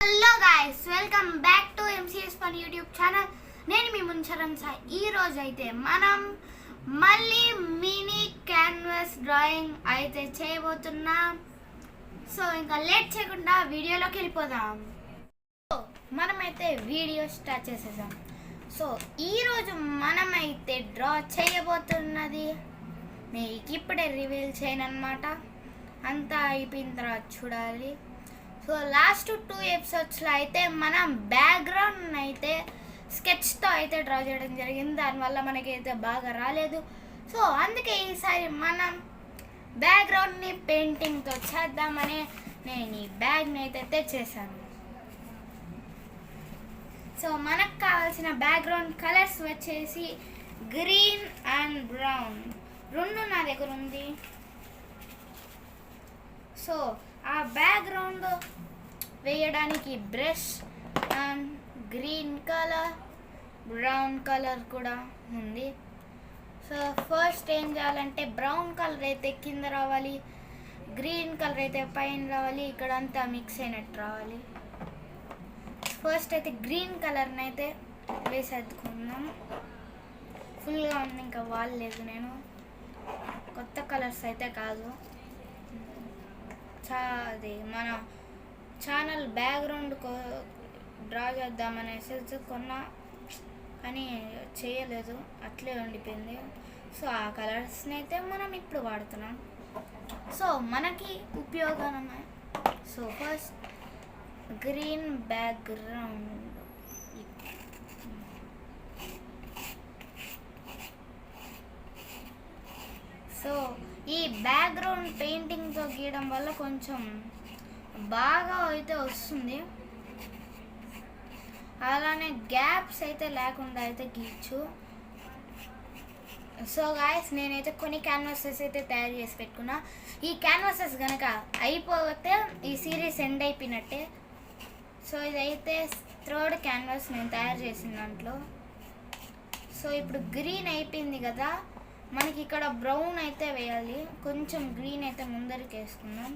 Hello guys, welcome back to MCS fun YouTube channel. నేను మీ ముంచరం సాయి. ఈ రోజు అయితే మనం మళ్ళీ మినీ క్యాన్వాస్ డ్రాయింగ్ అయితే చేయబోతున్నాం. సో ఇంకా లేట్ చేయకుండా వీడియోలోకి వెళ్ళిపోదాం. మనమైతే వీడియో స్టార్ట్ చేసేసాం. సో ఈరోజు మనమైతే డ్రా చేయబోతున్నది మీకు ఇప్పుడే రివీల్ చేయను అనమాట. అంతా అయిపోయిన తర్వాత చూడాలి. సో లాస్ట్ 2 ఎపిసోడ్స్లో అయితే మనం బ్యాక్గ్రౌండ్ అయితే స్కెచ్తో అయితే డ్రా చేయడం జరిగింది. దానివల్ల మనకైతే బాగా రాలేదు. సో అందుకే ఈసారి మనం బ్యాక్గ్రౌండ్ని పెయింటింగ్తో చేద్దామని నేను ఈ బ్యాగ్ని అయితే తెచ్చేసాను. సో మనకు కావాల్సిన బ్యాక్గ్రౌండ్ కలర్స్ వచ్చేసి గ్రీన్ అండ్ బ్రౌన్ రెండు నా దగ్గర ఉంది. సో ఆ బ్యాక్గ్రౌండ్ వేయడానికి brush and green colour, brown colour కూడా ఉంది. సో ఫస్ట్ ఏం చేయాలంటే బ్రౌన్ కలర్ అయితే కింద రావాలి, గ్రీన్ కలర్ అయితే పైన రావాలి, ఇక్కడ అంతా మిక్స్ అయినట్టు రావాలి. ఫస్ట్ అయితే గ్రీన్ కలర్ని అయితే వేసేద్దుకుందాం. ఫుల్గా ఉంది, ఇంకా వాడలేదు నేను. కొత్త కలర్స్ అయితే కాదు, అది మన ఛానల్ బ్యాక్గ్రౌండ్ డ్రా చేద్దామనేసి కొన్నా, కానీ చేయలేదు, అట్లే ఉండిపోయింది. సో ఆ కలర్స్ని అయితే మనం ఇప్పుడు వాడుతున్నాం. సో మనకి ఉపయోగమే. So first green background, so ఈ బ్యాక్గ్రౌండ్ పెయింటింగ్తో గీయడం వల్ల కొంచెం బాగా అయితే వస్తుంది. అలానే గ్యాప్స్ అయితే లేకుండా అయితే గీయచ్చు. సో గాయస్, నేనైతే కొన్ని క్యాన్వాసెస్ అయితే తయారు చేసి పెట్టుకున్నా. ఈ క్యాన్వాసెస్ కనుక అయిపోతే ఈ సిరీస్ ఎండ్ అయిపోయినట్టే. సో ఇదైతే 3rd క్యాన్వాస్ నేను తయారు చేసిన దాంట్లో. సో ఇప్పుడు గ్రీన్ అయిపోయింది కదా, మనకి ఇక్కడ బ్రౌన్ అయితే వేయాలి. కొంచెం గ్రీన్ అయితే ముందరికి వేసుకుందాం.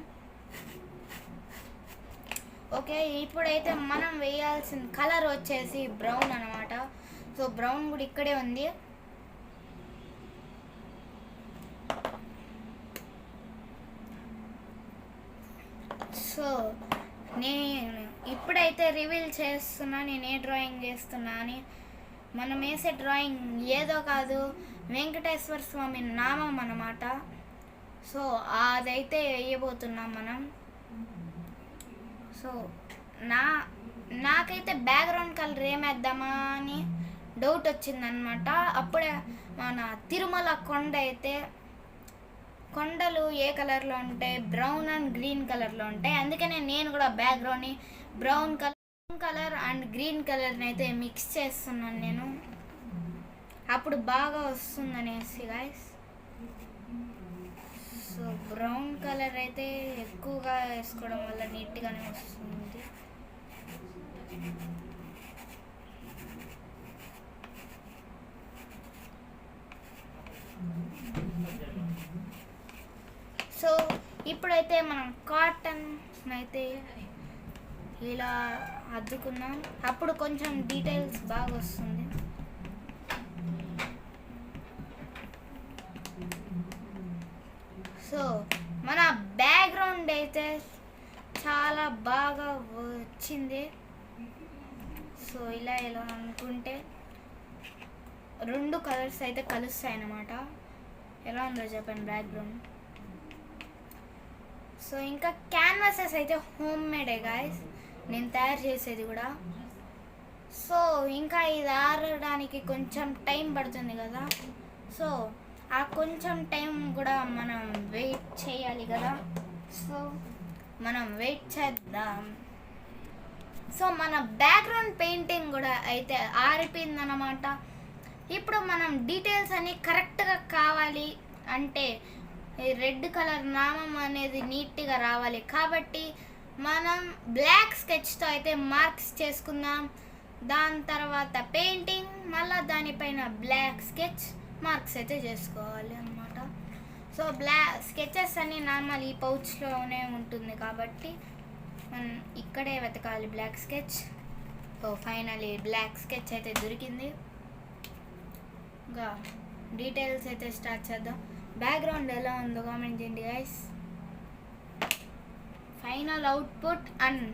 ఓకే, ఇప్పుడైతే మనం వేయాల్సిన కలర్ వచ్చేసి బ్రౌన్ అనమాట. సో బ్రౌన్ కూడా ఇక్కడే ఉంది. సో నేను ఇప్పుడైతే రివీల్ చేస్తున్నా నేను ఏ డ్రాయింగ్ చేస్తున్నా అని. మనం వేసే డ్రాయింగ్ ఏదో కాదు, వెంకటేశ్వర స్వామి నామం అన్నమాట. సో అదైతే వేయబోతున్నాం మనం. సో నాకైతే బ్యాక్గ్రౌండ్ కలర్ ఏమేద్దామా అని డౌట్ వచ్చిందనమాట. అప్పుడే మన తిరుమల కొండ అయితే, కొండలు ఏ కలర్లో ఉంటాయి? బ్రౌన్ అండ్ గ్రీన్ కలర్లో ఉంటాయి. అందుకనే నేను కూడా బ్యాక్గ్రౌండ్ని బ్రౌన్ కలర్ అండ్ గ్రీన్ కలర్ని అయితే మిక్స్ చేస్తున్నాను నేను, అప్పుడు బాగా వస్తుందనేసి గాయస్. సో బ్రౌన్ కలర్ అయితే ఎక్కువగా వేసుకోవడం వల్ల నీట్గానే వస్తుంది. సో ఇప్పుడైతే మనం కాటన్ అయితే ఇలా అద్దుకున్నాం, అప్పుడు కొంచెం డీటెయిల్స్ బాగా వస్తుంది. సో మన బ్యాక్గ్రౌండ్ అయితే చాలా బాగా వచ్చింది. సో ఇలా అనుకుంటే 2 కలర్స్ అయితే కలుస్తాయి అన్నమాట. ఎలా ఉందో చెప్పండి బ్యాక్గ్రౌండ్. సో ఇంకా క్యాన్వాసెస్ అయితే హోమ్ మేడే గాయస్, నేను తయారు చేసేది కూడా. సో ఇంకా ఇది ఆరడానికి కొంచెం టైం పడుతుంది కదా. సో ఆ కొంచెం టైం కూడా మనం వెయిట్ చేయాలి కదా. సో మనం వెయిట్ చేద్దాం. సో మన బ్యాక్గ్రౌండ్ పెయింటింగ్ కూడా అయితే ఆరిపోయిందన్నమాట. ఇప్పుడు మనం డీటెయిల్స్ అన్నీ కరెక్ట్గా కావాలి అంటే రెడ్ కలర్ నామం అనేది నీట్గా రావాలి. కాబట్టి మనం బ్లాక్ స్కెచ్తో అయితే మార్క్స్ చేసుకుందాం. దాని తర్వాత పెయింటింగ్, మళ్ళీ దానిపైన బ్లాక్ స్కెచ్ మార్క్స్ అయితే చేసుకోవాలి అన్నమాట. సో స్కెచెస్ అన్ని నార్మల్ ఈ పౌచ్లోనే ఉంటుంది కాబట్టి మనం ఇక్కడే వెతకాలి black sketch. Finally black sketch అయితే దొరికింది. ఇంకా డీటెయిల్స్ అయితే స్టార్ట్ చేద్దాం. బ్యాక్గ్రౌండ్ ఎలా ఉందో కామెంట్ చేయండి గైస్. ఫైనల్ అవుట్పుట్ అండ్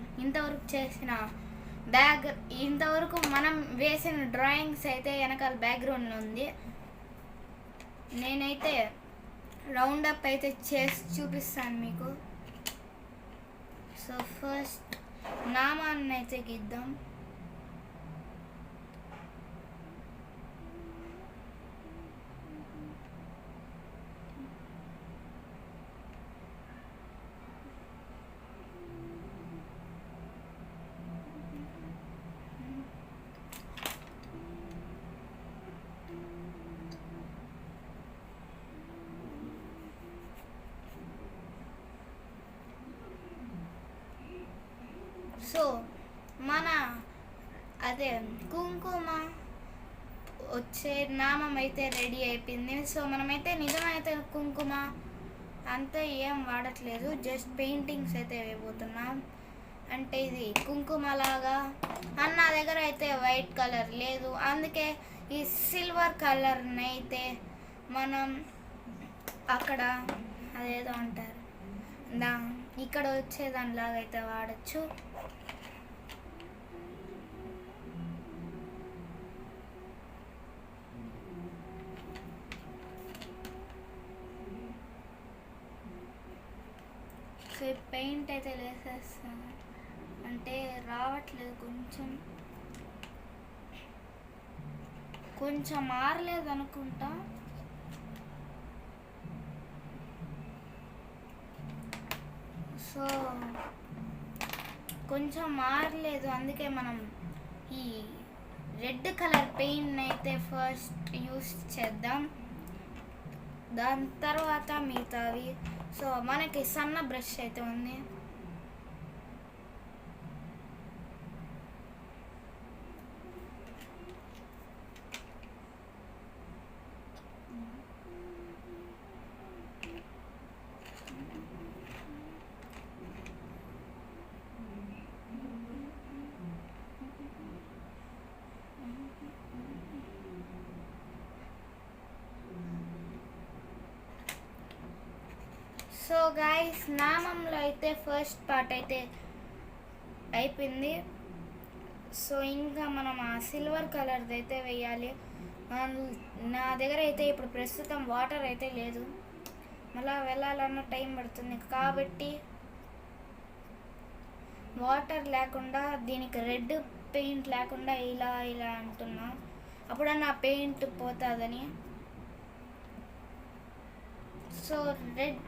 ఇంతవరకు మనం వేసిన డ్రాయింగ్స్ అయితే వెనకాల బ్యాక్గ్రౌండ్లో ఉంది. నేనైతే రౌండప్ అయితే చేసి చూపిస్తాను మీకు. సో ఫస్ట్ నామాన్ని అయితే గీద్దాం. సో మన కుంకుమ వచ్చే నామం అయితే రెడీ అయిపోయింది. సో మనమైతే నిజమైతే కుంకుమ అంతా ఏం వాడట్లేదు, జస్ట్ పెయింటింగ్స్ అయితే వేయబోతున్నాం. అంటే ఇది కుంకుమ లాగా నా దగ్గర అయితే వైట్ కలర్ లేదు, అందుకే ఈ సిల్వర్ కలర్ని అయితే మనం అక్కడ అదేదో అంటారు ఇక్కడ వచ్చేదానిలాగా అయితే వాడచ్చు. సో పెయింట్ అయితే వేసేస్తాను, అంటే రావట్లేదు, కొంచెం మారలేదు అనుకుంటా. సో కొంచెం మారలేదు, అందుకే మనం ఈ రెడ్ కలర్ పెయింట్ అయితే ఫస్ట్ యూస్ చేద్దాం, దాని తర్వాత మిగతావి. సో మనకి సన్న బ్రష్ అయితే ఉంది. సో గైస్, నామంలో అయితే ఫస్ట్ పార్ట్ అయితే అయిపోయింది. సో ఇంకా మనం ఆ సిల్వర్ కలర్ది అయితే వేయాలి. నా దగ్గర అయితే ఇప్పుడు ప్రస్తుతం వాటర్ అయితే లేదు, మళ్ళీ వెళ్ళాలన్న టైం పడుతుంది, కాబట్టి వాటర్ లేకుండా దీనికి రెడ్ పెయింట్ లేకుండా ఇలా అంటున్నా, అప్పుడన్నా పెయింట్ పోతుందని. సో రెడ్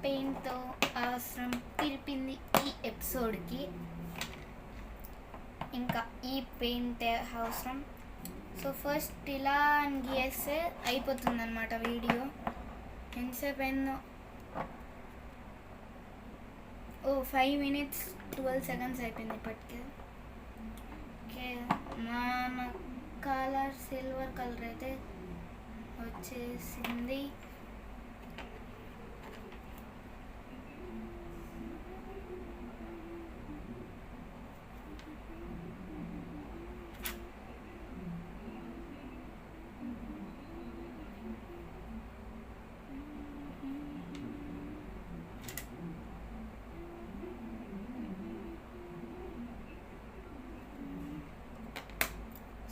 పెయింట్తో అవసరం పిలిపింది ఈ ఎపిసోడ్కి, ఇంకా ఈ పెయింట్ అవసరం. సో ఫస్ట్ ఇలా గీస్తే అయిపోతుంది అన్నమాట వీడియో. ఎంతసేపు అయిందో, 5 minutes 12 seconds అయిపోయింది ఇప్పటికే. ఓకే, మన కలర్ సిల్వర్ కలర్ అయితే వచ్చేసింది.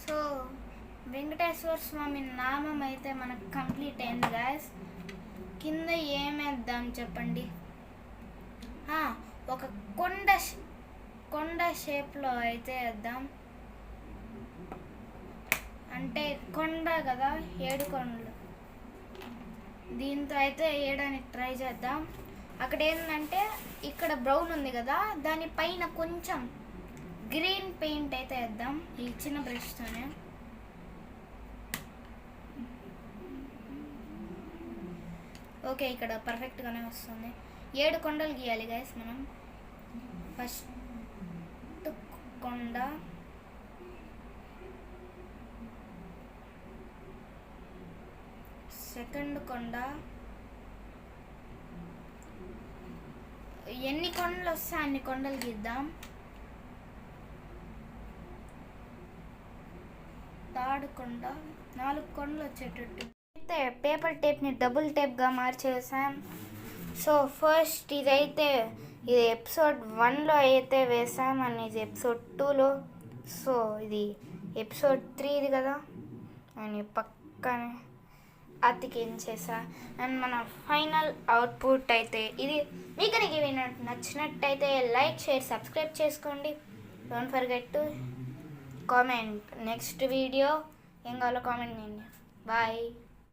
సో వెంకటేశ్వర స్వామి నామం అయితే మనకు కంప్లీట్ అయింది గాయస్. కింద ఏమేద్దాం చెప్పండి? ఒక కొండ షేప్లో అయితే వేద్దాం, అంటే కొండ కదా, 7 కొండలు, దీంతో అయితే వేయడానికి ట్రై చేద్దాం. అక్కడ ఏంటంటే ఇక్కడ బ్రౌన్ ఉంది కదా, దానిపైన కొంచెం గ్రీన్ పెయింట్ అయితే వేద్దాం ఈ చిన్న బ్రష్తోనే. ఓకే, ఇక్కడ పర్ఫెక్ట్గానే వస్తుంది. 7 కొండలు గీయాలి గైస్ మనం. ఫస్ట్ కొండ, సెకండ్ కొండ, ఎన్ని కొండలు వస్తే అన్ని కొండలు గీద్దాం. తాడు కొండ 4 కొండలు వచ్చేటట్టు అయితే పేపర్ టేప్ని డబుల్ టేప్గా మార్చేసాం. సో ఫస్ట్ ఇది ఎపిసోడ్ 1లో అయితే వేసాం అండ్ ఇది ఎపిసోడ్ 2లో. సో ఇది ఎపిసోడ్ 3 కదా అని పక్కనే అతికించేసా. అండ్ మన ఫైనల్ అవుట్పుట్ అయితే ఇది. మీకు కనుక ఇవి నచ్చినట్టయితే లైక్, షేర్, సబ్స్క్రైబ్ చేసుకోండి. Don't forget to comment next video ఏం కావాలో కామెంట్ చేయండి. బాయ్.